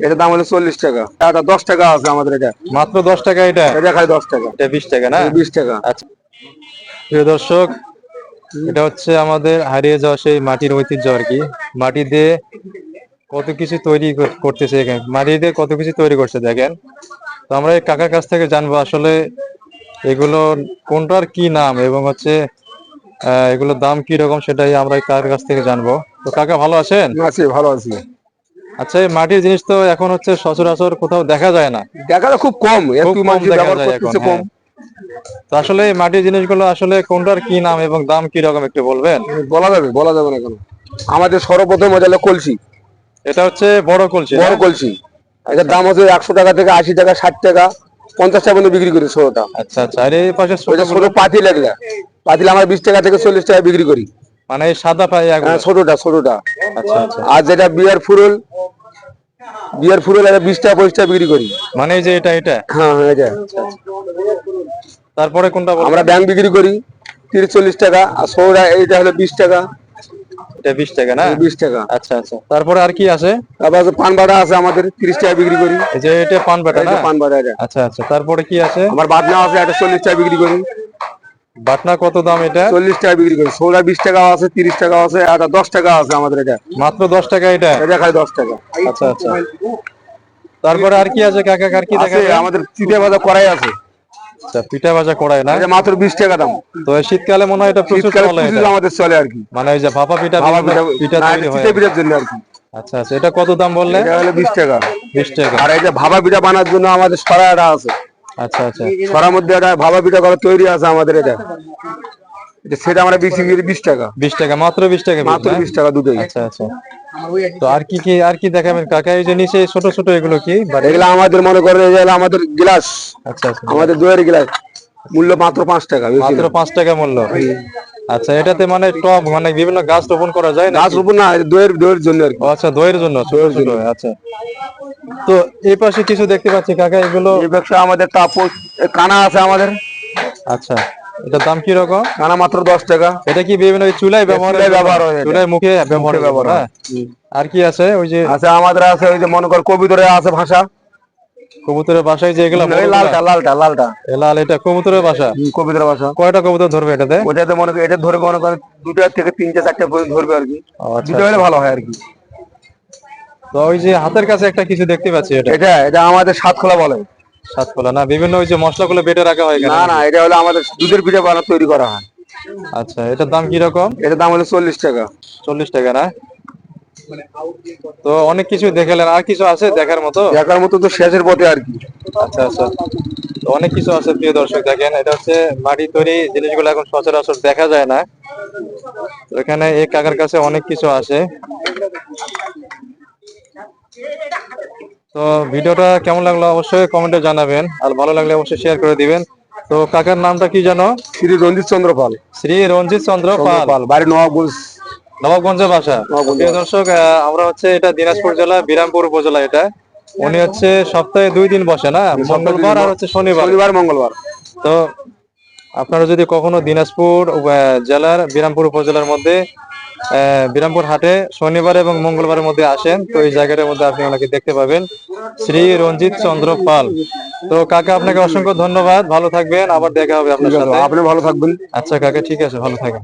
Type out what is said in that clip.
এটা দাম হলো 40 টাকা। এটা 10 টাকা আছে আমাদের। এটা মাত্র 10 টাকা। এটা এটা খালি 10 টাকা। এটা 20 টাকা না? 20 টাকা। আচ্ছা প্রিয় দর্শক, এটা হচ্ছে আমাদের হারিয়ে যাওয়া সেই মাটির ঐতিহ্য আর কি। মাটি দিয়ে কত কিছু তৈরি করতেছে এখানে, মাটি দিয়ে কত কিছু তৈরি করছে দেখেন। তো আমরা এই কাকার কাছ থেকে জানবো আসলে এগুলো কোনটার কি নাম এবং হচ্ছে এগুলোর দাম কি রকম, সেটাই আমরা এই কাকার কাছ থেকে জানবো। তো কাকা ভালো আছেন? আছি, ভালো আছি। আচ্ছা, এই মাটির জিনিস তো এখন হচ্ছে সচরাচর কোথাও দেখা যায় না, দেখা যায় খুব কম, খুব একটু কম মানুষ দেখা ব্যবহার যায় এখন। করতেছে কম। হ্যাঁ, তো আসলে এই মাটির জিনিসগুলো আসলে কোনটার কি নাম এবং দাম কি রকম একটু বলবেন? বলা যাবে না কেন। আমাদের সর্বপ্রথম মজা হলো কলসি। এটা হচ্ছে বড় কলসি বড় না? কলসি। এটার দাম হচ্ছে 100 টাকা থেকে 80 টাকা, 60 টাকা, 50 টাকা পর্যন্ত বিক্রি করি ছোটটা। আচ্ছা আচ্ছা, আর এই পাশে ওইটা ছোট ছোটগুলো? পাতিল। এগুলা পাতিল আমরা 20 টাকা থেকে 40 টাকা বিক্রি করি। মানে এই সাদা পাইয়াগুলো? ছোটটা। আচ্ছা আচ্ছা, আর যেটা বিয়ার ফুরুল এটা 20 টাকা 25 টাকা বিক্রি করি। মানে এই যে এটা হ্যাঁ হ্যাঁ, এটা। তারপরে কোনটা বলবো? আমরা ব্যাংক বিক্রি করি 30-40 টাকা। আর ছোটটা এইটা হলো 20 টাকা। এটা 20 টাকা না? 20 টাকা। আচ্ছা আচ্ছা, তারপরে আর কি আছে? তারপর আছে পান বাটা আছে আমাদের, 30 টাকা বিক্রি করি। এই যে এটা পান বাটা এই না? যে পান বাটা এটা। আচ্ছা আচ্ছা, তারপরে কি আছে? আমার বাটনা আছে, এটা 40 টাকা বিক্রি করি। বাটনা কত দাম এটা? 40 টাকা বিক্রি করি। ছোটটা 20 টাকা আছে, 30 টাকা আছে, এটা 10 টাকা আছে আমাদের। এটা মাত্র 10 টাকা এটা? এটা খালি 10 টাকা। আচ্ছা আচ্ছা, তারপরে আর কি আছে কাকা, আর কি আছে দেখাবেন? আমাদের চিটে ভাজা কড়াই আছে। আচ্ছা, পিঠা ভাজা কড়াই না? এটা মাত্র 20 টাকা দাম। তো এই শীতকালে মনে হয় এটা প্রচুর শীতকালে চলে প্রচুর এটা। আমাদের চলে আর কি। মানে ওই যে ভাপা পিঠা, ভাপা বিভিন্ন পিঠা না, তৈরি এটা হয়। চিটে পিঠার জন্য আর কি। আচ্ছা আচ্ছা, এটা কত দাম বললে? এটা হলো 20 টাকা। 20 টাকা। আর এই যে ভাপা পিঠা বানার জন্য আমাদের সরাটা আছে। আচ্ছা আচ্ছা, সরার মধ্যে একটা ভাপা পিঠা করা তৈরি আছে আমাদের। এটা সেটা আমরা বিক্রি করি 20 টাকা। 20 টাকা, মাত্র 20 টাকা piece মাত্র না? 20 টাকা দুটোই। আচ্ছা আচ্ছা, তো আর কি দেখাবেন কাকা? এই যে নিচে ছোট ছোট এগুলো কি? এগুলো আমাদের মনে করেন এই যে আমাদের গ্লাস, আচ্ছা আচ্ছা, আমাদের দইয়ের গ্লাস। মূল্য মাত্র 5 টাকা, বেশি মাত্র না। 5 টাকা মূল্য? আচ্ছা, এটাতে মানে টব, মানে বিভিন্ন গাছ রোপণ করা যায় না? গাছ রোপণ না, দইয়ের জন্য আর কি। আচ্ছা, দইয়ের জন্য ছোট ছোট। আচ্ছা, তো এই পাশে কিছু দেখতে পাচ্ছি কাকা, এগুলো? এই ব্যবসা আমাদের তাপস কানা আছে আমাদের। আচ্ছা, এটার দাম কি রকম? কানা মাত্র 10 টাকা। এটা কি বিভিন্ন ওই চুলায় ব্যবহার হয় এটা। চুলায় মুখে ব্যবহার ব্যবহার হয়? হয়। আর কি আছে? ওই যে আছে আমাদের, আছে ওই যে মনে কর কবিতরে আছে ভাষা। কবুতরের বাসায় যে এগুলো এই লালটা লাল, এটা কবুতরের বাসা? কবিতরের ভাষা। কয়টা কবুতর ধরবে এটাতে? ওটাতে মনে কর এটা ধরে মনে করেন 2টা থেকে 3টে 4টে পর্যন্ত ধরবে আর কি। ও আচ্ছা, দুটো হলে ভালো হয় আর কি। তো ওই যে হাতের কাছে একটা কিছু দেখতে পাচ্ছি, এটা? এটা আমাদের সাতখোলা বলে। সাতকলা না? বিভিন্ন ওই যে মশলাগুলো বেটে রাখা হয় এখানে? না, এটা হলো আমাদের দুধের পিঠা বানা তৈরি করা হয়। আচ্ছা, এটার দাম কি রকম? এটার দাম হলো 40 টাকা। 40 টাকা না? তো অনেক কিছু দেখালেন, আর কিছু আছে দেখার মতো? দেখার মতো তো শেষের পথে আর কি। আচ্ছা আচ্ছা, তো অনেক কিছু আছে প্রিয় দর্শক। দেখেন, এটা হচ্ছে মাটি তৈরি জিনিসগুলো এখন সচরাচর দেখা যায় না। তো এখানে এই কাকার কাছে অনেক কিছু আছে। তো ভিডিওটা কেমন লাগলো অবশ্যই কমেন্টে জানাবেন, আর ভালো লাগলে অবশ্যই শেয়ার করে দিবেন। তো কাকার নামটা কি জানো? শ্রী রঞ্জিত চন্দ্র পাল। শ্রী রঞ্জিত চন্দ্র পাল, বাড়ি নবাবগঞ্জ। নবাবগঞ্জের বাসা। প্রিয় দর্শক, আমরা হচ্ছে এটা দিনাজপুর জেলা বিরামপুর উপজেলা। এটা উনি হচ্ছে সপ্তাহে 2 দিন বসে না, মঙ্গলবার আর হচ্ছে শনিবার। মঙ্গলবার। তো আপনারা যদি কখনো দিনাজপুর জেলার বিরামপুর উপজেলার মধ্যে বিরামপুর হাটে শনিবার এবং মঙ্গলবারের মধ্যে আসেন, তো এই জায়গাটার মধ্যে আপনি ওনাকে দেখতে পাবেন, শ্রী রঞ্জিত চন্দ্র পাল। তো কাকা, আপনাকে অসংখ্য ধন্যবাদ, ভালো থাকবেন, আবার দেখা হবে আপনার সাথে। আপনি ভালো থাকবেন। আচ্ছা কাকা, ঠিক আছে, ভালো থাকেন।